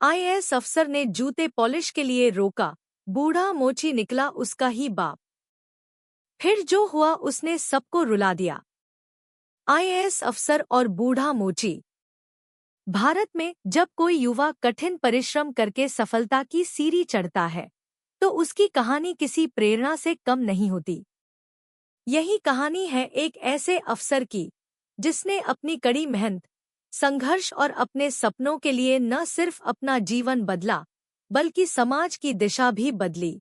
IAS अफसर ने जूते पॉलिश के लिए रोका। बूढ़ा मोची निकला उसका ही बाप। फिर जो हुआ उसने सबको रुला दिया। आईएएस अफसर और बूढ़ा मोची। भारत में जब कोई युवा कठिन परिश्रम करके सफलता की सीढ़ी चढ़ता है तो उसकी कहानी किसी प्रेरणा से कम नहीं होती। यही कहानी है एक ऐसे अफसर की जिसने अपनी कड़ी मेहनत, संघर्ष और अपने सपनों के लिए न सिर्फ अपना जीवन बदला बल्कि समाज की दिशा भी बदली।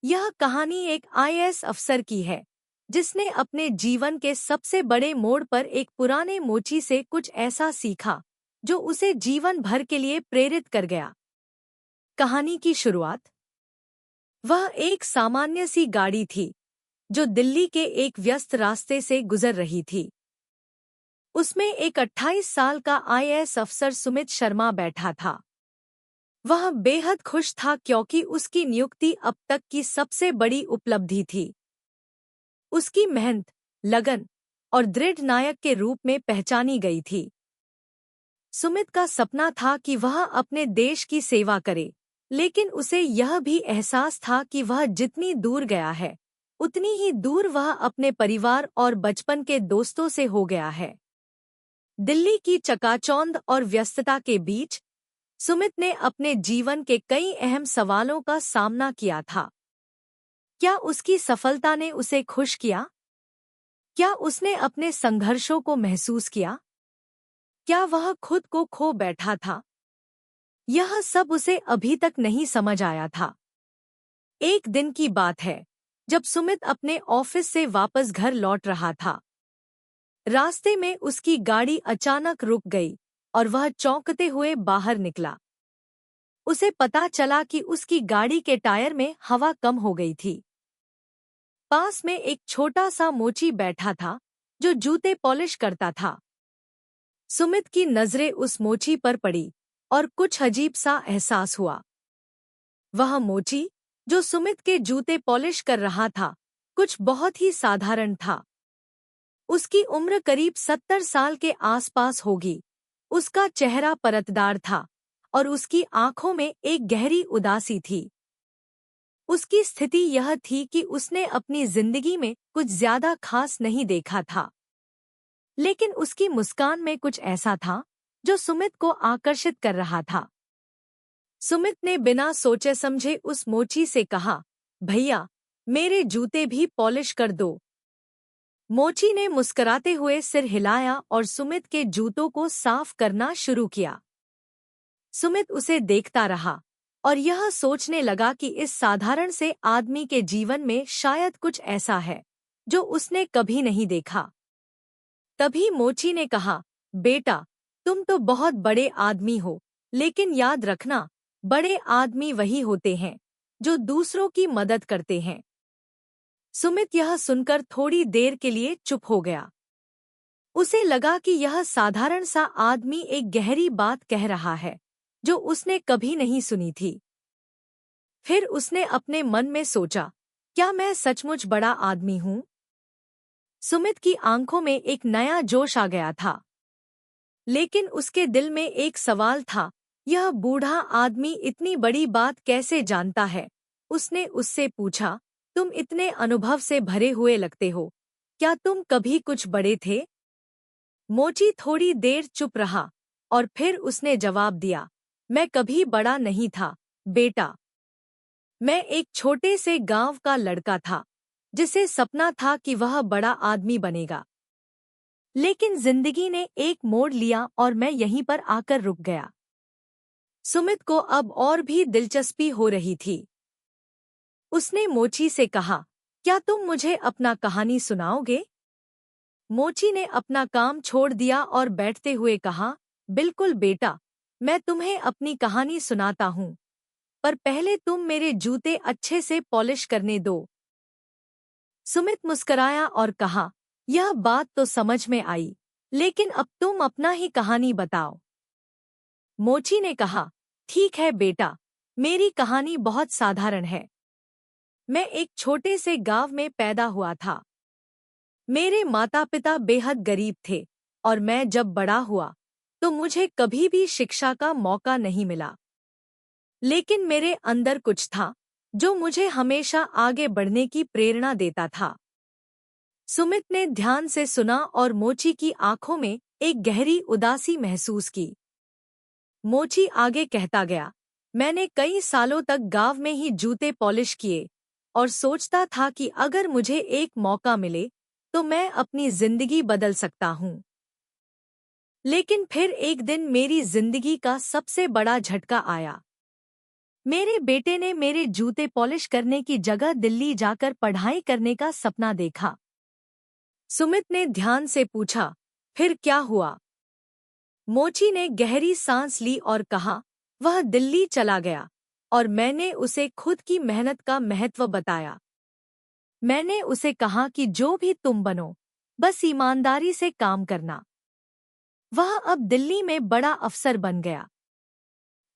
यह कहानी एक आईएएस अफसर की है जिसने अपने जीवन के सबसे बड़े मोड़ पर एक पुराने मोची से कुछ ऐसा सीखा जो उसे जीवन भर के लिए प्रेरित कर गया। कहानी की शुरुआत। वह एक सामान्य सी गाड़ी थी जो दिल्ली के एक व्यस्त रास्ते से गुजर रही थी। उसमें एक 28 साल का आईएएस अफसर सुमित शर्मा बैठा था। वह बेहद खुश था क्योंकि उसकी नियुक्ति अब तक की सबसे बड़ी उपलब्धि थी। उसकी मेहनत, लगन और दृढ़ नायक के रूप में पहचानी गई थी। सुमित का सपना था कि वह अपने देश की सेवा करे, लेकिन उसे यह भी एहसास था कि वह जितनी दूर गया है उतनी ही दूर वह अपने परिवार और बचपन के दोस्तों से हो गया है। दिल्ली की चकाचौंध और व्यस्तता के बीच सुमित ने अपने जीवन के कई अहम सवालों का सामना किया था। क्या उसकी सफलता ने उसे खुश किया? क्या उसने अपने संघर्षों को महसूस किया? क्या वह खुद को खो बैठा था? यह सब उसे अभी तक नहीं समझ आया था। एक दिन की बात है जब सुमित अपने ऑफिस से वापस घर लौट रहा था। रास्ते में उसकी गाड़ी अचानक रुक गई और वह चौंकते हुए बाहर निकला। उसे पता चला कि उसकी गाड़ी के टायर में हवा कम हो गई थी। पास में एक छोटा सा मोची बैठा था जो जूते पॉलिश करता था। सुमित की नजरें उस मोची पर पड़ी और कुछ अजीब सा एहसास हुआ। वह मोची जो सुमित के जूते पॉलिश कर रहा था कुछ बहुत ही साधारण था। उसकी उम्र करीब 70 साल के आसपास होगी। उसका चेहरा परतदार था और उसकी आंखों में एक गहरी उदासी थी। उसकी स्थिति यह थी कि उसने अपनी जिंदगी में कुछ ज्यादा खास नहीं देखा था, लेकिन उसकी मुस्कान में कुछ ऐसा था जो सुमित को आकर्षित कर रहा था। सुमित ने बिना सोचे समझे उस मोची से कहा, भैया, मेरे जूते भी पॉलिश कर दो। मोची ने मुस्कुराते हुए सिर हिलाया और सुमित के जूतों को साफ करना शुरू किया। सुमित उसे देखता रहा और यह सोचने लगा कि इस साधारण से आदमी के जीवन में शायद कुछ ऐसा है जो उसने कभी नहीं देखा। तभी मोची ने कहा, बेटा, तुम तो बहुत बड़े आदमी हो, लेकिन याद रखना, बड़े आदमी वही होते हैं जो दूसरों की मदद करते हैं। सुमित यह सुनकर थोड़ी देर के लिए चुप हो गया। उसे लगा कि यह साधारण सा आदमी एक गहरी बात कह रहा है जो उसने कभी नहीं सुनी थी। फिर उसने अपने मन में सोचा, क्या मैं सचमुच बड़ा आदमी हूँ? सुमित की आंखों में एक नया जोश आ गया था, लेकिन उसके दिल में एक सवाल था, यह बूढ़ा आदमी इतनी बड़ी बात कैसे जानता है? उसने उससे पूछा, तुम इतने अनुभव से भरे हुए लगते हो, क्या तुम कभी कुछ बड़े थे? मोची थोड़ी देर चुप रहा और फिर उसने जवाब दिया, मैं कभी बड़ा नहीं था, बेटा। मैं एक छोटे से गांव का लड़का था जिसे सपना था कि वह बड़ा आदमी बनेगा, लेकिन जिंदगी ने एक मोड़ लिया और मैं यहीं पर आकर रुक गया। सुमित को अब और भी दिलचस्पी हो रही थी। उसने मोची से कहा, क्या तुम मुझे अपना कहानी सुनाओगे? मोची ने अपना काम छोड़ दिया और बैठते हुए कहा, बिल्कुल बेटा, मैं तुम्हें अपनी कहानी सुनाता हूँ, पर पहले तुम मेरे जूते अच्छे से पॉलिश करने दो। सुमित मुस्कराया और कहा, यह बात तो समझ में आई, लेकिन अब तुम अपना ही कहानी बताओ। मोची ने कहा, ठीक है बेटा, मेरी कहानी बहुत साधारण है। मैं एक छोटे से गांव में पैदा हुआ था। मेरे माता पिता बेहद गरीब थे और मैं जब बड़ा हुआ तो मुझे कभी भी शिक्षा का मौका नहीं मिला। लेकिन मेरे अंदर कुछ था जो मुझे हमेशा आगे बढ़ने की प्रेरणा देता था। सुमित ने ध्यान से सुना और मोची की आंखों में एक गहरी उदासी महसूस की। मोची आगे कहता गया, मैंने कई सालों तक गांव में ही जूते पॉलिश किए और सोचता था कि अगर मुझे एक मौका मिले तो मैं अपनी जिंदगी बदल सकता हूँ। लेकिन फिर एक दिन मेरी जिंदगी का सबसे बड़ा झटका आया। मेरे बेटे ने मेरे जूते पॉलिश करने की जगह दिल्ली जाकर पढ़ाई करने का सपना देखा। सुमित ने ध्यान से पूछा, फिर क्या हुआ? मोची ने गहरी सांस ली और कहा, वह दिल्ली चला गया और मैंने उसे खुद की मेहनत का महत्व बताया। मैंने उसे कहा कि जो भी तुम बनो, बस ईमानदारी से काम करना। वह अब दिल्ली में बड़ा अफसर बन गया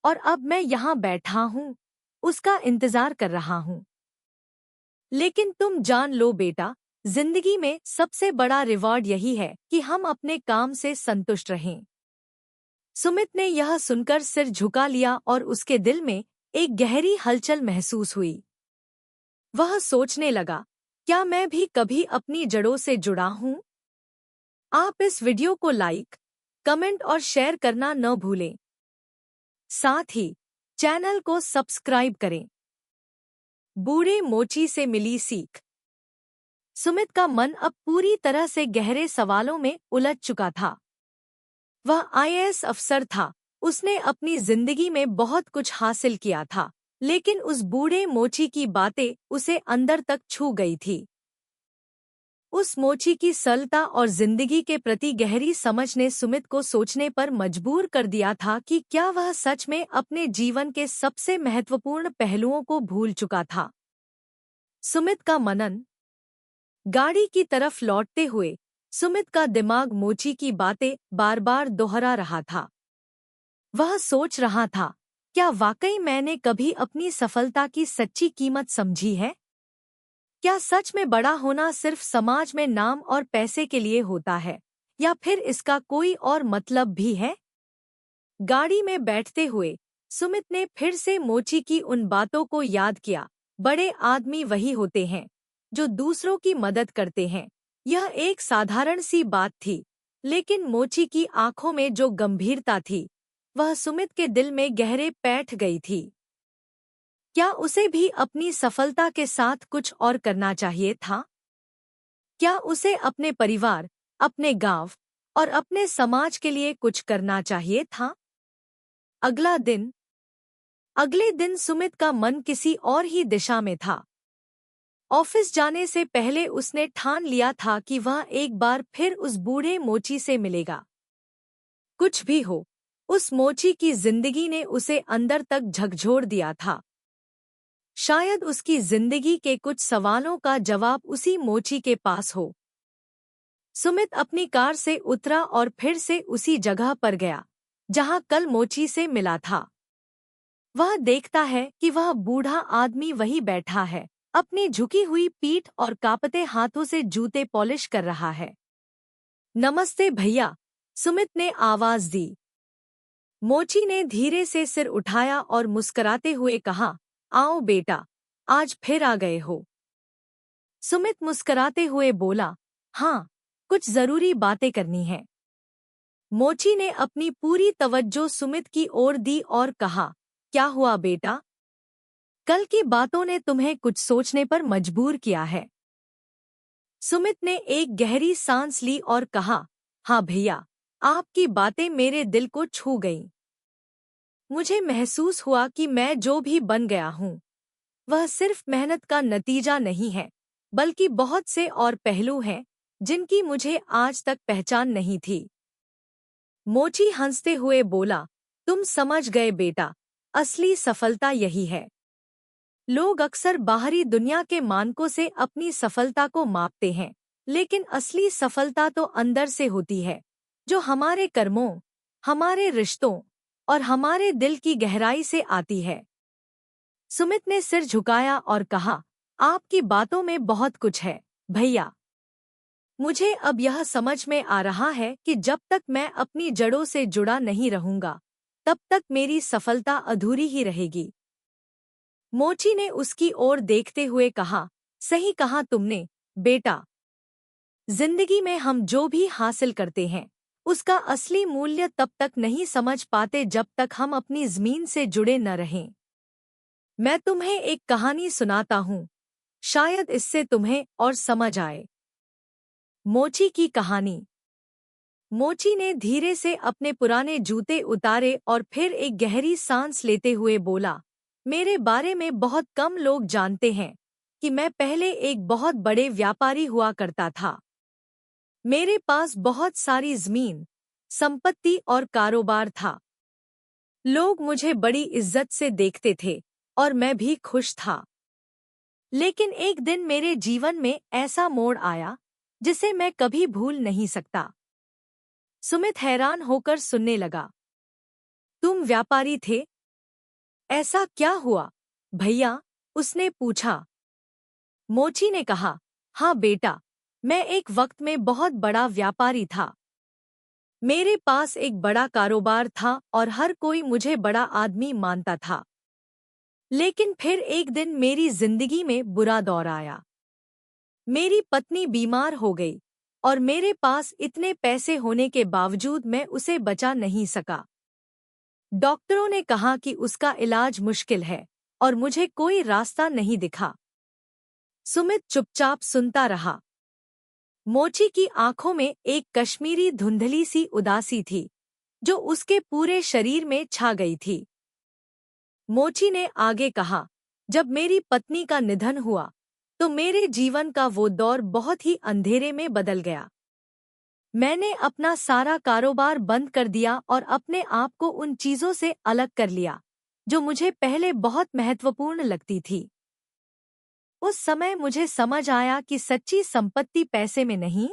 और अब मैं यहाँ बैठा हूँ, उसका इंतजार कर रहा हूँ। लेकिन तुम जान लो बेटा, जिंदगी में सबसे बड़ा रिवॉर्ड यही है कि हम अपने काम से संतुष्ट रहें। सुमित ने यह सुनकर सिर झुका लिया और उसके दिल में एक गहरी हलचल महसूस हुई। वह सोचने लगा, क्या मैं भी कभी अपनी जड़ों से जुड़ा हूँ? आप इस वीडियो को लाइक, कमेंट और शेयर करना न भूलें। साथ ही चैनल को सब्सक्राइब करें। बूढ़े मोची से मिली सीख। सुमित का मन अब पूरी तरह से गहरे सवालों में उलझ चुका था। वह आईएएस अफसर था, उसने अपनी जिंदगी में बहुत कुछ हासिल किया था, लेकिन उस बूढ़े मोची की बातें उसे अंदर तक छू गई थी। उस मोची की सरलता और जिंदगी के प्रति गहरी समझ ने सुमित को सोचने पर मजबूर कर दिया था कि क्या वह सच में अपने जीवन के सबसे महत्वपूर्ण पहलुओं को भूल चुका था। सुमित का मनन। गाड़ी की तरफ लौटते हुए सुमित का दिमाग मोची की बातें बार बार दोहरा रहा था। वह सोच रहा था, क्या वाकई मैंने कभी अपनी सफलता की सच्ची कीमत समझी है? क्या सच में बड़ा होना सिर्फ समाज में नाम और पैसे के लिए होता है, या फिर इसका कोई और मतलब भी है? गाड़ी में बैठते हुए सुमित ने फिर से मोची की उन बातों को याद किया। बड़े आदमी वही होते हैं जो दूसरों की मदद करते हैं। यह एक साधारण सी बात थी, लेकिन मोची की आंखों में जो गंभीरता थी, वह सुमित के दिल में गहरे बैठ गई थी। क्या उसे भी अपनी सफलता के साथ कुछ और करना चाहिए था? क्या उसे अपने परिवार, अपने गांव और अपने समाज के लिए कुछ करना चाहिए था? अगले दिन सुमित का मन किसी और ही दिशा में था। ऑफिस जाने से पहले उसने ठान लिया था कि वह एक बार फिर उस बूढ़े मोची से मिलेगा। कुछ भी हो, उस मोची की जिंदगी ने उसे अंदर तक झकझोर दिया था। शायद उसकी जिंदगी के कुछ सवालों का जवाब उसी मोची के पास हो। सुमित अपनी कार से उतरा और फिर से उसी जगह पर गया जहां कल मोची से मिला था। वह देखता है कि वह बूढ़ा आदमी वही बैठा है, अपनी झुकी हुई पीठ और कांपते हाथों से जूते पॉलिश कर रहा है। नमस्ते भैया, सुमित ने आवाज दी। मोची ने धीरे से सिर उठाया और मुस्कुराते हुए कहा, आओ बेटा, आज फिर आ गए हो। सुमित मुस्कुराते हुए बोला, हाँ, कुछ जरूरी बातें करनी है। मोची ने अपनी पूरी तवज्जो सुमित की ओर दी और कहा, क्या हुआ बेटा? कल की बातों ने तुम्हें कुछ सोचने पर मजबूर किया है। सुमित ने एक गहरी सांस ली और कहा, हाँ भैया, आपकी बातें मेरे दिल को छू गईं। मुझे महसूस हुआ कि मैं जो भी बन गया हूँ, वह सिर्फ मेहनत का नतीजा नहीं है, बल्कि बहुत से और पहलू हैं जिनकी मुझे आज तक पहचान नहीं थी। मोची हंसते हुए बोला, तुम समझ गए बेटा, असली सफलता यही है। लोग अक्सर बाहरी दुनिया के मानकों से अपनी सफलता को मापते हैं, लेकिन असली सफलता तो अंदर से होती है, जो हमारे कर्मों, हमारे रिश्तों और हमारे दिल की गहराई से आती है। सुमित ने सिर झुकाया और कहा, आपकी बातों में बहुत कुछ है भैया। मुझे अब यह समझ में आ रहा है कि जब तक मैं अपनी जड़ों से जुड़ा नहीं रहूंगा, तब तक मेरी सफलता अधूरी ही रहेगी। मोची ने उसकी ओर देखते हुए कहा, सही कहा तुमने, बेटा। जिंदगी में हम जो भी हासिल करते हैं, उसका असली मूल्य तब तक नहीं समझ पाते जब तक हम अपनी जमीन से जुड़े न रहें। मैं तुम्हें एक कहानी सुनाता हूँ, शायद इससे तुम्हें और समझ आए। मोची की कहानी। मोची ने धीरे से अपने पुराने जूते उतारे और फिर एक गहरी सांस लेते हुए बोला, मेरे बारे में बहुत कम लोग जानते हैं कि मैं पहले एक बहुत बड़े व्यापारी हुआ करता था। मेरे पास बहुत सारी जमीन, संपत्ति और कारोबार था। लोग मुझे बड़ी इज्जत से देखते थे और मैं भी खुश था। लेकिन एक दिन मेरे जीवन में ऐसा मोड़ आया जिसे मैं कभी भूल नहीं सकता। सुमित हैरान होकर सुनने लगा। तुम व्यापारी थे? ऐसा क्या हुआ, भैया? उसने पूछा। मोची ने कहा, हाँ बेटा, मैं एक वक्त में बहुत बड़ा व्यापारी था। मेरे पास एक बड़ा कारोबार था और हर कोई मुझे बड़ा आदमी मानता था। लेकिन फिर एक दिन मेरी जिंदगी में बुरा दौर आया। मेरी पत्नी बीमार हो गई और मेरे पास इतने पैसे होने के बावजूद मैं उसे बचा नहीं सका। डॉक्टरों ने कहा कि उसका इलाज मुश्किल है और मुझे कोई रास्ता नहीं दिखा। सुमित चुपचाप सुनता रहा। मोची की आंखों में एक कश्मीरी धुंधली सी उदासी थी, जो उसके पूरे शरीर में छा गई थी। मोची ने आगे कहा, जब मेरी पत्नी का निधन हुआ, तो मेरे जीवन का वो दौर बहुत ही अंधेरे में बदल गया। मैंने अपना सारा कारोबार बंद कर दिया और अपने आप को उन चीजों से अलग कर लिया, जो मुझे पहले बहुत महत्वपूर्ण लगती थी। उस समय मुझे समझ आया कि सच्ची संपत्ति पैसे में नहीं,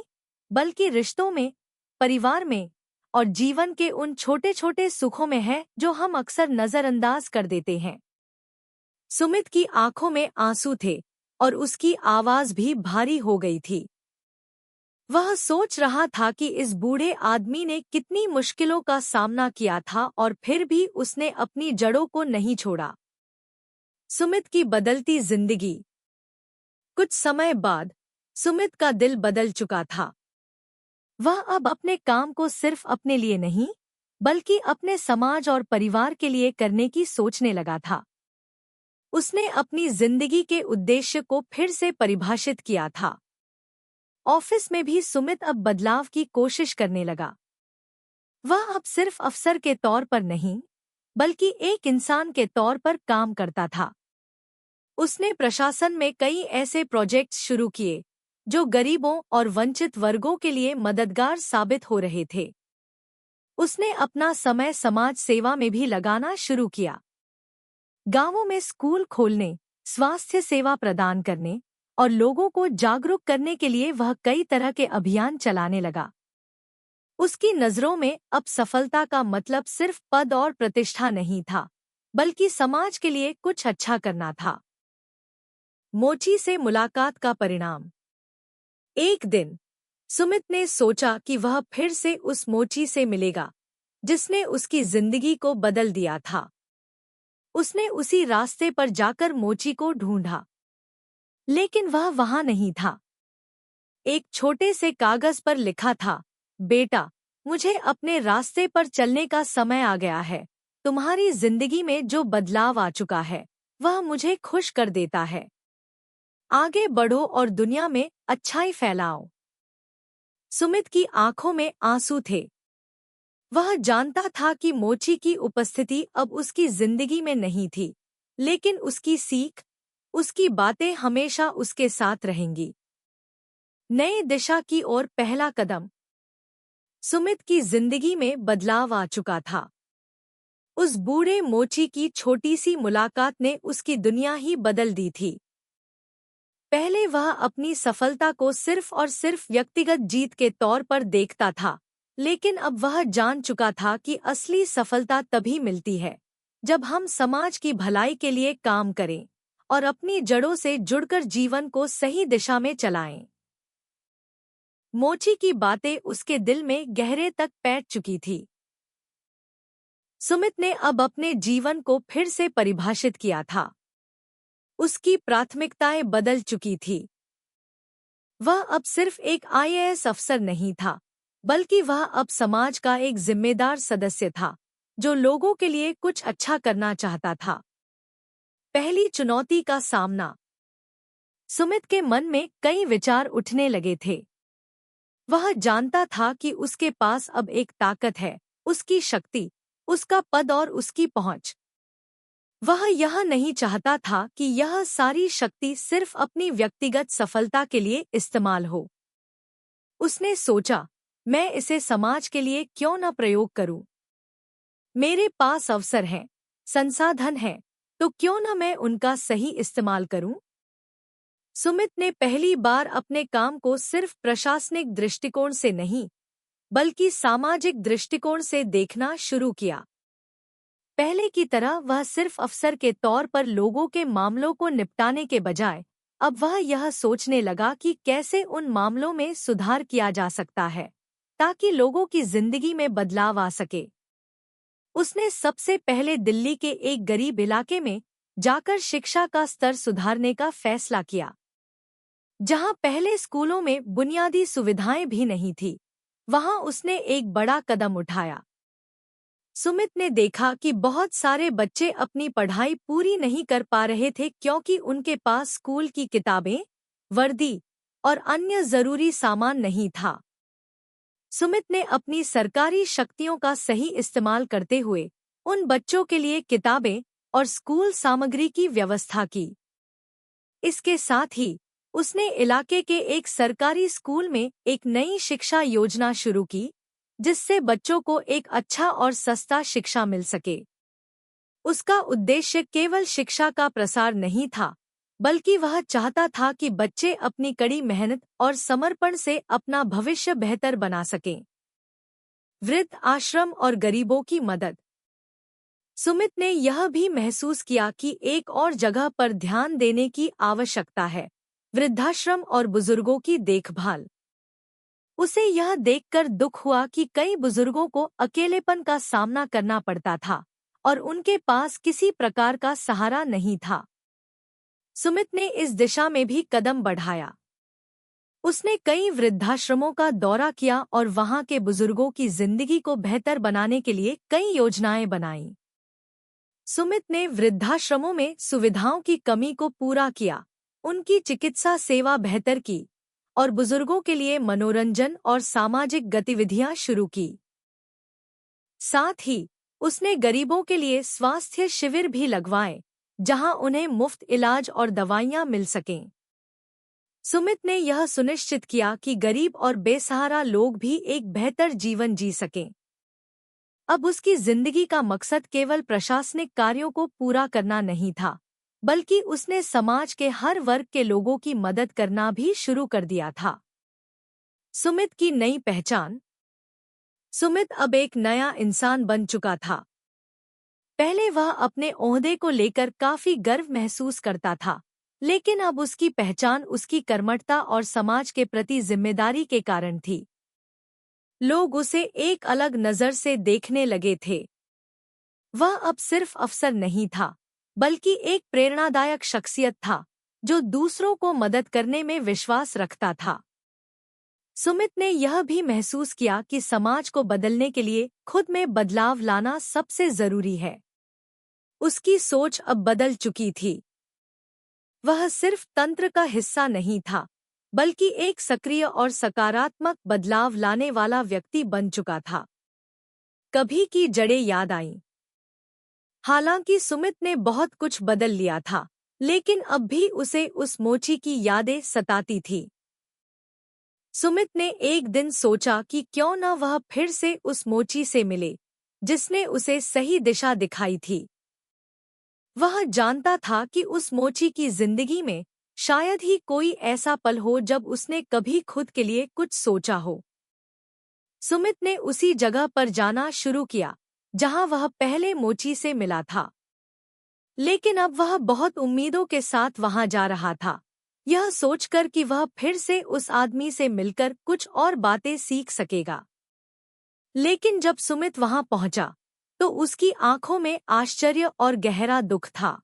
बल्कि रिश्तों में, परिवार में और जीवन के उन छोटे छोटे सुखों में है जो हम अक्सर नजरअंदाज कर देते हैं। सुमित की आंखों में आंसू थे और उसकी आवाज भी भारी हो गई थी। वह सोच रहा था कि इस बूढ़े आदमी ने कितनी मुश्किलों का सामना किया था और फिर भी उसने अपनी जड़ों को नहीं छोड़ा। सुमित की बदलती जिंदगी। कुछ समय बाद सुमित का दिल बदल चुका था। वह अब अपने काम को सिर्फ अपने लिए नहीं, बल्कि अपने समाज और परिवार के लिए करने की सोचने लगा था। उसने अपनी जिंदगी के उद्देश्य को फिर से परिभाषित किया था। ऑफिस में भी सुमित अब बदलाव की कोशिश करने लगा। वह अब सिर्फ अफसर के तौर पर नहीं, बल्कि एक इंसान के तौर पर काम करता था। उसने प्रशासन में कई ऐसे प्रोजेक्ट्स शुरू किए जो गरीबों और वंचित वर्गों के लिए मददगार साबित हो रहे थे। उसने अपना समय समाज सेवा में भी लगाना शुरू किया। गांवों में स्कूल खोलने, स्वास्थ्य सेवा प्रदान करने और लोगों को जागरूक करने के लिए वह कई तरह के अभियान चलाने लगा। उसकी नजरों में अब सफलता का मतलब सिर्फ पद और प्रतिष्ठा नहीं था, बल्कि समाज के लिए कुछ अच्छा करना था। मोची से मुलाकात का परिणाम। एक दिन सुमित ने सोचा कि वह फिर से उस मोची से मिलेगा जिसने उसकी जिंदगी को बदल दिया था। उसने उसी रास्ते पर जाकर मोची को ढूंढा, लेकिन वह वहां नहीं था। एक छोटे से कागज पर लिखा था, बेटा, मुझे अपने रास्ते पर चलने का समय आ गया है। तुम्हारी जिंदगी में जो बदलाव आ चुका है, वह मुझे खुश कर देता है। आगे बढ़ो और दुनिया में अच्छाई फैलाओ। सुमित की आंखों में आंसू थे। वह जानता था कि मोची की उपस्थिति अब उसकी जिंदगी में नहीं थी, लेकिन उसकी सीख, उसकी बातें हमेशा उसके साथ रहेंगी। नई दिशा की ओर पहला कदम। सुमित की जिंदगी में बदलाव आ चुका था। उस बूढ़े मोची की छोटी सी मुलाकात ने उसकी दुनिया ही बदल दी थी। पहले वह अपनी सफलता को सिर्फ और सिर्फ व्यक्तिगत जीत के तौर पर देखता था, लेकिन अब वह जान चुका था कि असली सफलता तभी मिलती है जब हम समाज की भलाई के लिए काम करें और अपनी जड़ों से जुड़कर जीवन को सही दिशा में चलाएं। मोची की बातें उसके दिल में गहरे तक बैठ चुकी थी। सुमित ने अब अपने जीवन को फिर से परिभाषित किया था। उसकी प्राथमिकताएं बदल चुकी थी। वह अब सिर्फ एक आईएएस अफसर नहीं था, बल्कि वह अब समाज का एक जिम्मेदार सदस्य था, जो लोगों के लिए कुछ अच्छा करना चाहता था। पहली चुनौती का सामना। सुमित के मन में कई विचार उठने लगे थे। वह जानता था कि उसके पास अब एक ताकत है, उसकी शक्ति, उसका पद और उसकी पहुंच। वह यह नहीं चाहता था कि यह सारी शक्ति सिर्फ अपनी व्यक्तिगत सफलता के लिए इस्तेमाल हो। उसने सोचा, मैं इसे समाज के लिए क्यों न प्रयोग करूं? मेरे पास अवसर हैं, संसाधन हैं, तो क्यों न मैं उनका सही इस्तेमाल करूं? सुमित ने पहली बार अपने काम को सिर्फ प्रशासनिक दृष्टिकोण से नहीं, बल्कि सामाजिक दृष्टिकोण से देखना शुरू किया। पहले की तरह वह सिर्फ अफसर के तौर पर लोगों के मामलों को निपटाने के बजाय अब वह यह सोचने लगा कि कैसे उन मामलों में सुधार किया जा सकता है, ताकि लोगों की जिंदगी में बदलाव आ सके। उसने सबसे पहले दिल्ली के एक गरीब इलाके में जाकर शिक्षा का स्तर सुधारने का फैसला किया। जहां पहले स्कूलों में बुनियादी सुविधाएं भी नहीं थी, वहां उसने एक बड़ा कदम उठाया। सुमित ने देखा कि बहुत सारे बच्चे अपनी पढ़ाई पूरी नहीं कर पा रहे थे क्योंकि उनके पास स्कूल की किताबें, वर्दी और अन्य जरूरी सामान नहीं था। सुमित ने अपनी सरकारी शक्तियों का सही इस्तेमाल करते हुए उन बच्चों के लिए किताबें और स्कूल सामग्री की व्यवस्था की। इसके साथ ही उसने इलाके के एक सरकारी स्कूल में एक नई शिक्षा योजना शुरू की, जिससे बच्चों को एक अच्छा और सस्ता शिक्षा मिल सके। उसका उद्देश्य केवल शिक्षा का प्रसार नहीं था, बल्कि वह चाहता था कि बच्चे अपनी कड़ी मेहनत और समर्पण से अपना भविष्य बेहतर बना सकें। वृद्ध आश्रम और गरीबों की मदद। सुमित ने यह भी महसूस किया कि एक और जगह पर ध्यान देने की आवश्यकता है, वृद्धाश्रम और बुजुर्गों की देखभाल। उसे यह देखकर दुख हुआ कि कई बुजुर्गों को अकेलेपन का सामना करना पड़ता था और उनके पास किसी प्रकार का सहारा नहीं था। सुमित ने इस दिशा में भी कदम बढ़ाया। उसने कई वृद्धाश्रमों का दौरा किया और वहां के बुजुर्गों की जिंदगी को बेहतर बनाने के लिए कई योजनाएं बनाईं। सुमित ने वृद्धाश्रमों में सुविधाओं की कमी को पूरा किया, उनकी चिकित्सा सेवा बेहतर की और बुजुर्गों के लिए मनोरंजन और सामाजिक गतिविधियां शुरू की। साथ ही उसने गरीबों के लिए स्वास्थ्य शिविर भी लगवाए, जहां उन्हें मुफ्त इलाज और दवाइयां मिल सकें। सुमित ने यह सुनिश्चित किया कि गरीब और बेसहारा लोग भी एक बेहतर जीवन जी सकें। अब उसकी जिंदगी का मकसद केवल प्रशासनिक कार्यों को पूरा करना नहीं था, बल्कि उसने समाज के हर वर्ग के लोगों की मदद करना भी शुरू कर दिया था। सुमित की नई पहचान। सुमित अब एक नया इंसान बन चुका था। पहले वह अपने ओहदे को लेकर काफी गर्व महसूस करता था, लेकिन अब उसकी पहचान उसकी कर्मठता और समाज के प्रति जिम्मेदारी के कारण थी। लोग उसे एक अलग नजर से देखने लगे थे। वह अब सिर्फ अफसर नहीं था, बल्कि एक प्रेरणादायक शख्सियत था, जो दूसरों को मदद करने में विश्वास रखता था। सुमित ने यह भी महसूस किया कि समाज को बदलने के लिए खुद में बदलाव लाना सबसे जरूरी है। उसकी सोच अब बदल चुकी थी। वह सिर्फ तंत्र का हिस्सा नहीं था, बल्कि एक सक्रिय और सकारात्मक बदलाव लाने वाला व्यक्ति बन चुका था। कभी की जड़ें याद आईं। हालांकि सुमित ने बहुत कुछ बदल लिया था, लेकिन अब भी उसे उस मोची की यादें सताती थी। सुमित ने एक दिन सोचा कि क्यों न वह फिर से उस मोची से मिले, जिसने उसे सही दिशा दिखाई थी। वह जानता था कि उस मोची की जिंदगी में शायद ही कोई ऐसा पल हो जब उसने कभी खुद के लिए कुछ सोचा हो। सुमित ने उसी जगह पर जाना शुरू किया, जहां वह पहले मोची से मिला था। लेकिन अब वह बहुत उम्मीदों के साथ वहां जा रहा था, यह सोचकर कि वह फिर से उस आदमी से मिलकर कुछ और बातें सीख सकेगा। लेकिन जब सुमित वहां पहुंचा तो उसकी आंखों में आश्चर्य और गहरा दुख था।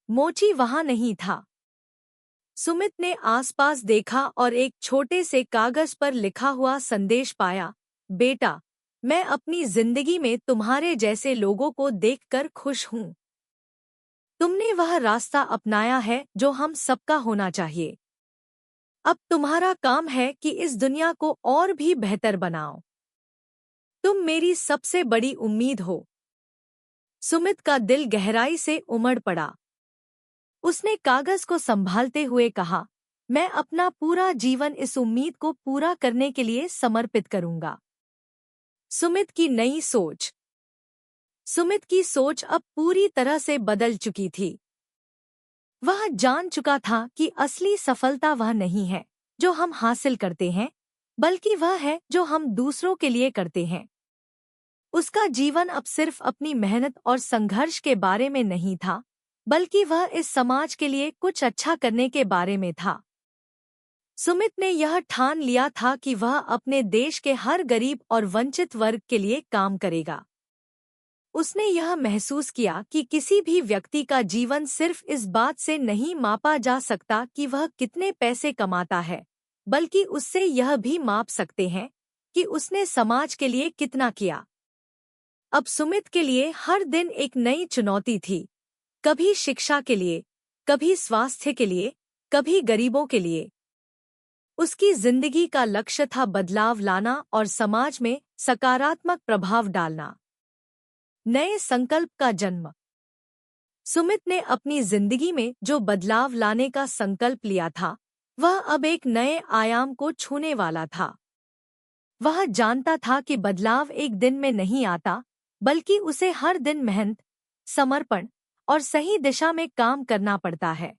मोची वहां नहीं था। सुमित ने आसपास देखा और एक छोटे से कागज पर लिखा हुआ संदेश पाया, बेटा, मैं अपनी जिंदगी में तुम्हारे जैसे लोगों को देखकर खुश हूँ। तुमने वह रास्ता अपनाया है जो हम सबका होना चाहिए। अब तुम्हारा काम है कि इस दुनिया को और भी बेहतर बनाओ। तुम मेरी सबसे बड़ी उम्मीद हो। सुमित का दिल गहराई से उमड़ पड़ा। उसने कागज को संभालते हुए कहा, मैं अपना पूरा जीवन इस उम्मीद को पूरा करने के लिए समर्पित करूंगा। सुमित की नई सोच। सुमित की सोच अब पूरी तरह से बदल चुकी थी। वह जान चुका था कि असली सफलता वह नहीं है जो हम हासिल करते हैं, बल्कि वह है जो हम दूसरों के लिए करते हैं। उसका जीवन अब सिर्फ अपनी मेहनत और संघर्ष के बारे में नहीं था, बल्कि वह इस समाज के लिए कुछ अच्छा करने के बारे में था। सुमित ने यह ठान लिया था कि वह अपने देश के हर गरीब और वंचित वर्ग के लिए काम करेगा। उसने यह महसूस किया कि किसी भी व्यक्ति का जीवन सिर्फ इस बात से नहीं मापा जा सकता कि वह कितने पैसे कमाता है, बल्कि उससे यह भी माप सकते हैं कि उसने समाज के लिए कितना किया। अब सुमित के लिए हर दिन एक नई चुनौती थी, कभी शिक्षा के लिए, कभी स्वास्थ्य के लिए, कभी गरीबों के लिए। उसकी जिंदगी का लक्ष्य था बदलाव लाना और समाज में सकारात्मक प्रभाव डालना। नए संकल्प का जन्म। सुमित ने अपनी जिंदगी में जो बदलाव लाने का संकल्प लिया था, वह अब एक नए आयाम को छूने वाला था। वह जानता था कि बदलाव एक दिन में नहीं आता, बल्कि उसे हर दिन मेहनत, समर्पण और सही दिशा में काम करना पड़ता है।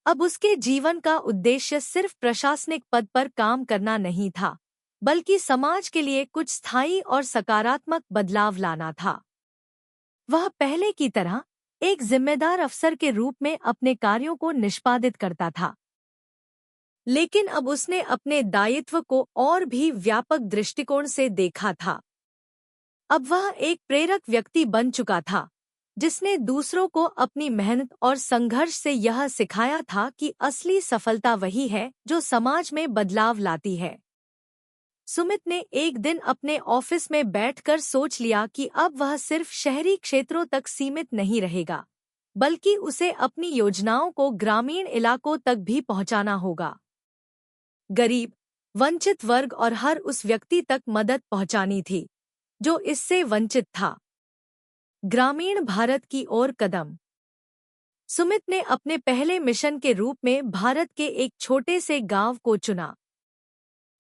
अब उसके जीवन का उद्देश्य सिर्फ प्रशासनिक पद पर काम करना नहीं था, बल्कि समाज के लिए कुछ स्थायी और सकारात्मक बदलाव लाना था। वह पहले की तरह एक जिम्मेदार अफसर के रूप में अपने कार्यों को निष्पादित करता था, लेकिन अब उसने अपने दायित्व को और भी व्यापक दृष्टिकोण से देखा था। अब वह एक प्रेरक व्यक्ति बन चुका था, जिसने दूसरों को अपनी मेहनत और संघर्ष से यह सिखाया था कि असली सफलता वही है जो समाज में बदलाव लाती है। सुमित ने एक दिन अपने ऑफिस में बैठकर सोच लिया कि अब वह सिर्फ शहरी क्षेत्रों तक सीमित नहीं रहेगा, बल्कि उसे अपनी योजनाओं को ग्रामीण इलाकों तक भी पहुंचाना होगा। गरीब, वंचित वर्ग और हर उस व्यक्ति तक मदद पहुंचानी थी जो इससे वंचित था। ग्रामीण भारत की ओर कदम। सुमित ने अपने पहले मिशन के रूप में भारत के एक छोटे से गांव को चुना।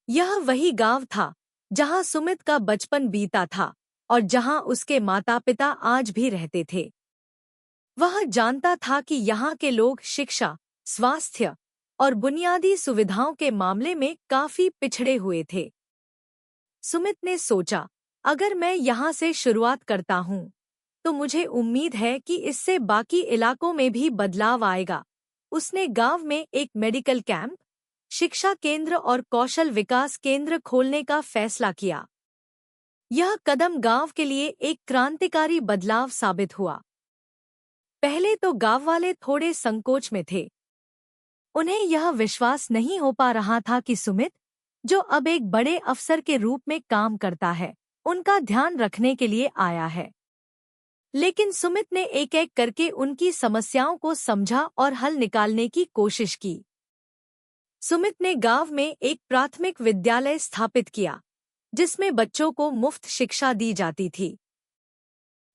यह वही गांव था जहां सुमित का बचपन बीता था और जहां उसके माता-पिता आज भी रहते थे। वह जानता था कि यहाँ के लोग शिक्षा, स्वास्थ्य और बुनियादी सुविधाओं के मामले में काफी पिछड़े हुए थे। सुमित ने सोचा, अगर मैं यहाँ से शुरुआत करता हूँ, तो मुझे उम्मीद है कि इससे बाकी इलाकों में भी बदलाव आएगा। उसने गांव में एक मेडिकल कैंप, शिक्षा केंद्र और कौशल विकास केंद्र खोलने का फैसला किया। यह कदम गांव के लिए एक क्रांतिकारी बदलाव साबित हुआ। पहले तो गांव वाले थोड़े संकोच में थे। उन्हें यह विश्वास नहीं हो पा रहा था कि सुमित, जो अब एक बड़े अफसर के रूप में काम करता है, उनका ध्यान रखने के लिए आया है। लेकिन सुमित ने एक-एक करके उनकी समस्याओं को समझा और हल निकालने की कोशिश की। सुमित ने गांव में एक प्राथमिक विद्यालय स्थापित किया, जिसमें बच्चों को मुफ्त शिक्षा दी जाती थी।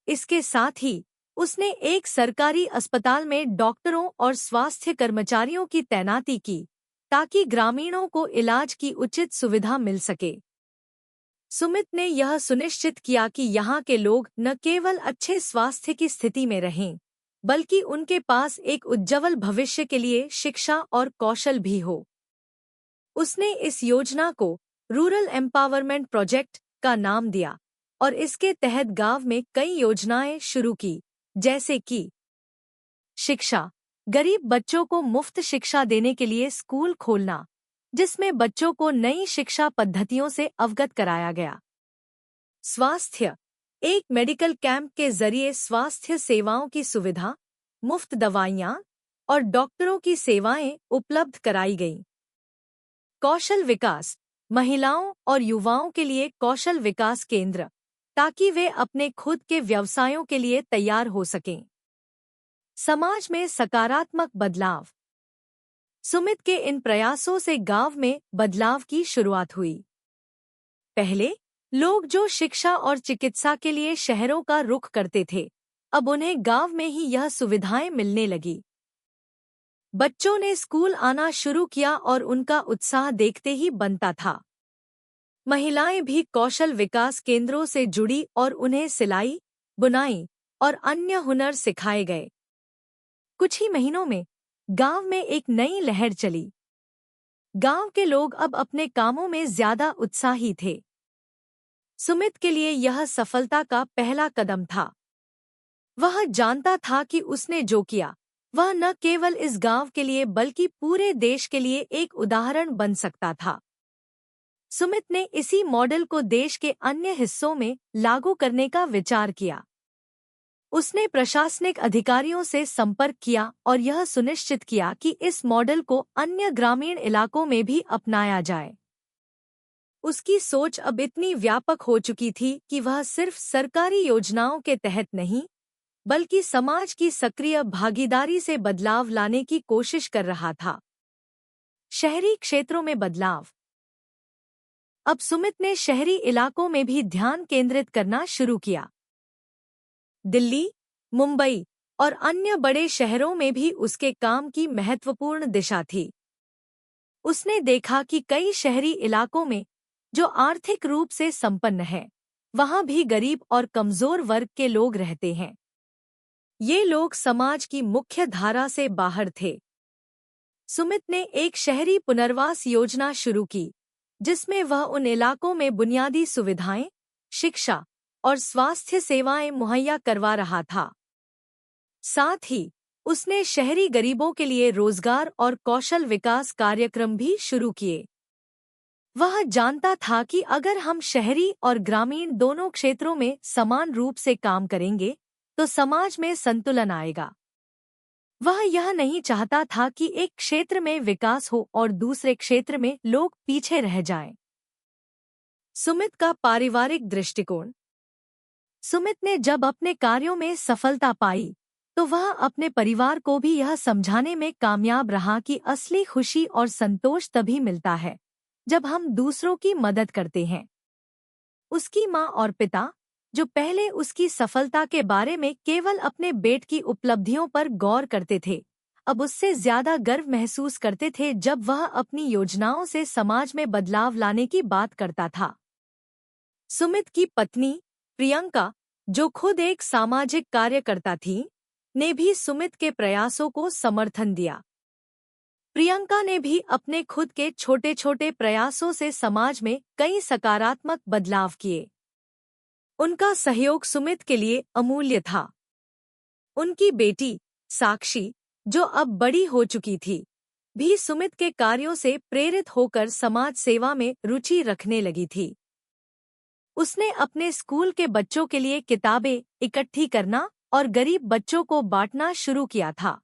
इसके साथ ही उसने एक सरकारी अस्पताल में डॉक्टरों और स्वास्थ्य कर्मचारियों की तैनाती की, ताकि ग्रामीणों को इलाज की उचित सुविधा मिल सके। सुमित ने यह सुनिश्चित किया कि यहाँ के लोग न केवल अच्छे स्वास्थ्य की स्थिति में रहें, बल्कि उनके पास एक उज्ज्वल भविष्य के लिए शिक्षा और कौशल भी हो। उसने इस योजना को रूरल एम्पावरमेंट प्रोजेक्ट का नाम दिया और इसके तहत गांव में कई योजनाएं शुरू की, जैसे कि शिक्षा, गरीब बच्चों को मुफ्त शिक्षा देने के लिए स्कूल खोलना, जिसमें बच्चों को नई शिक्षा पद्धतियों से अवगत कराया गया। स्वास्थ्य, एक मेडिकल कैंप के जरिए स्वास्थ्य सेवाओं की सुविधा, मुफ्त दवाइयाँ और डॉक्टरों की सेवाएं उपलब्ध कराई गईं। कौशल विकास, महिलाओं और युवाओं के लिए कौशल विकास केंद्र, ताकि वे अपने खुद के व्यवसायों के लिए तैयार हो सकें। समाज में सकारात्मक बदलाव, सुमित के इन प्रयासों से गांव में बदलाव की शुरुआत हुई। पहले लोग जो शिक्षा और चिकित्सा के लिए शहरों का रुख करते थे, अब उन्हें गांव में ही यह सुविधाएं मिलने लगी। बच्चों ने स्कूल आना शुरू किया और उनका उत्साह देखते ही बनता था। महिलाएं भी कौशल विकास केंद्रों से जुड़ी और उन्हें सिलाई, बुनाई और अन्य हुनर सिखाए गए। कुछ ही महीनों में गांव में एक नई लहर चली। गांव के लोग अब अपने कामों में ज्यादा उत्साही थे। सुमित के लिए यह सफलता का पहला कदम था। वह जानता था कि उसने जो किया, वह न केवल इस गांव के लिए बल्कि पूरे देश के लिए एक उदाहरण बन सकता था। सुमित ने इसी मॉडल को देश के अन्य हिस्सों में लागू करने का विचार किया। उसने प्रशासनिक अधिकारियों से संपर्क किया और यह सुनिश्चित किया कि इस मॉडल को अन्य ग्रामीण इलाकों में भी अपनाया जाए। उसकी सोच अब इतनी व्यापक हो चुकी थी कि वह सिर्फ सरकारी योजनाओं के तहत नहीं, बल्कि समाज की सक्रिय भागीदारी से बदलाव लाने की कोशिश कर रहा था। शहरी क्षेत्रों में बदलाव। अब सुमित ने शहरी इलाकों में भी ध्यान केंद्रित करना शुरू किया। दिल्ली, मुंबई और अन्य बड़े शहरों में भी उसके काम की महत्वपूर्ण दिशा थी। उसने देखा कि कई शहरी इलाकों में, जो आर्थिक रूप से संपन्न हैं, वहां भी गरीब और कमजोर वर्ग के लोग रहते हैं। ये लोग समाज की मुख्य धारा से बाहर थे। सुमित ने एक शहरी पुनर्वास योजना शुरू की, जिसमें वह उन इलाकों में बुनियादी सुविधाएं, शिक्षा और स्वास्थ्य सेवाएं मुहैया करवा रहा था। साथ ही उसने शहरी गरीबों के लिए रोजगार और कौशल विकास कार्यक्रम भी शुरू किए। वह जानता था कि अगर हम शहरी और ग्रामीण दोनों क्षेत्रों में समान रूप से काम करेंगे, तो समाज में संतुलन आएगा। वह यह नहीं चाहता था कि एक क्षेत्र में विकास हो और दूसरे क्षेत्र में लोग पीछे रह जाएं। सुमित का पारिवारिक दृष्टिकोण। सुमित ने जब अपने कार्यों में सफलता पाई, तो वह अपने परिवार को भी यह समझाने में कामयाब रहा कि असली खुशी और संतोष तभी मिलता है जब हम दूसरों की मदद करते हैं। उसकी माँ और पिता, जो पहले उसकी सफलता के बारे में केवल अपने बेटे की उपलब्धियों पर गौर करते थे, अब उससे ज्यादा गर्व महसूस करते थे जब वह अपनी योजनाओं से समाज में बदलाव लाने की बात करता था। सुमित की पत्नी प्रियंका, जो खुद एक सामाजिक कार्यकर्ता थी, ने भी सुमित के प्रयासों को समर्थन दिया। प्रियंका ने भी अपने खुद के छोटे छोटे प्रयासों से समाज में कई सकारात्मक बदलाव किए। उनका सहयोग सुमित के लिए अमूल्य था। उनकी बेटी साक्षी, जो अब बड़ी हो चुकी थी, भी सुमित के कार्यों से प्रेरित होकर समाज सेवा में रुचि रखने लगी थी। उसने अपने स्कूल के बच्चों के लिए किताबें इकट्ठी करना और गरीब बच्चों को बांटना शुरू किया था।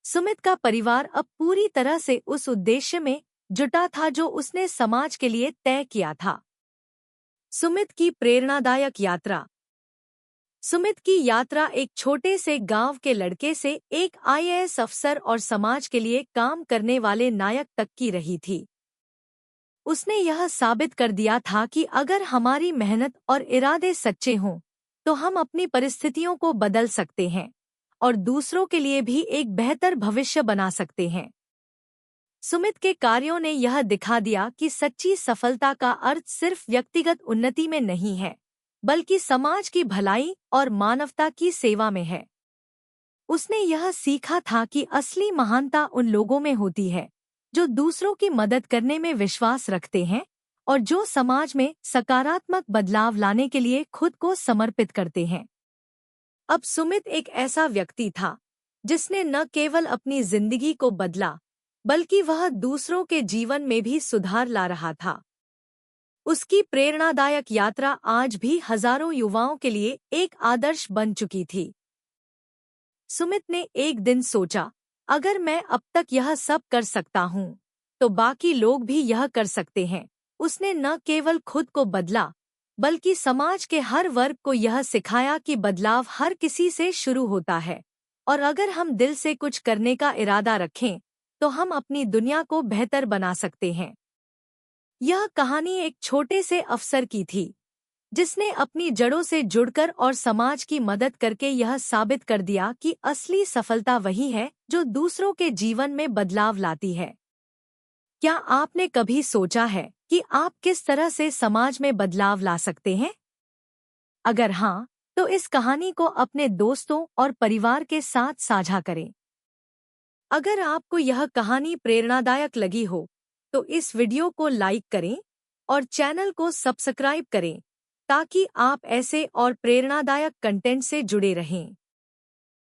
सुमित का परिवार अब पूरी तरह से उस उद्देश्य में जुटा था जो उसने समाज के लिए तय किया था। सुमित की प्रेरणादायक यात्रा। सुमित की यात्रा एक छोटे से गांव के लड़के से एक आईएएस अफसर और समाज के लिए काम करने वाले नायक तक की रही थी। उसने यह साबित कर दिया था कि अगर हमारी मेहनत और इरादे सच्चे हों, तो हम अपनी परिस्थितियों को बदल सकते हैं और दूसरों के लिए भी एक बेहतर भविष्य बना सकते हैं। सुमित के कार्यों ने यह दिखा दिया कि सच्ची सफलता का अर्थ सिर्फ व्यक्तिगत उन्नति में नहीं है, बल्कि समाज की भलाई और मानवता की सेवा में है। उसने यह सीखा था कि असली महानता उन लोगों में होती है जो दूसरों की मदद करने में विश्वास रखते हैं और जो समाज में सकारात्मक बदलाव लाने के लिए खुद को समर्पित करते हैं। अब सुमित एक ऐसा व्यक्ति था जिसने न केवल अपनी जिंदगी को बदला बल्कि वह दूसरों के जीवन में भी सुधार ला रहा था। उसकी प्रेरणादायक यात्रा आज भी हजारों युवाओं के लिए एक आदर्श बन चुकी थी। सुमित ने एक दिन सोचा, अगर मैं अब तक यह सब कर सकता हूँ, तो बाकी लोग भी यह कर सकते हैं। उसने न केवल खुद को बदला बल्कि समाज के हर वर्ग को यह सिखाया कि बदलाव हर किसी से शुरू होता है और अगर हम दिल से कुछ करने का इरादा रखें तो हम अपनी दुनिया को बेहतर बना सकते हैं। यह कहानी एक छोटे से अफसर की थी जिसने अपनी जड़ों से जुड़कर और समाज की मदद करके यह साबित कर दिया कि असली सफलता वही है जो दूसरों के जीवन में बदलाव लाती है। क्या आपने कभी सोचा है कि आप किस तरह से समाज में बदलाव ला सकते हैं? अगर हाँ, तो इस कहानी को अपने दोस्तों और परिवार के साथ साझा करें। अगर आपको यह कहानी प्रेरणादायक लगी हो, तो इस वीडियो को लाइक करें और चैनल को सब्सक्राइब करें ताकि आप ऐसे और प्रेरणादायक कंटेंट से जुड़े रहें।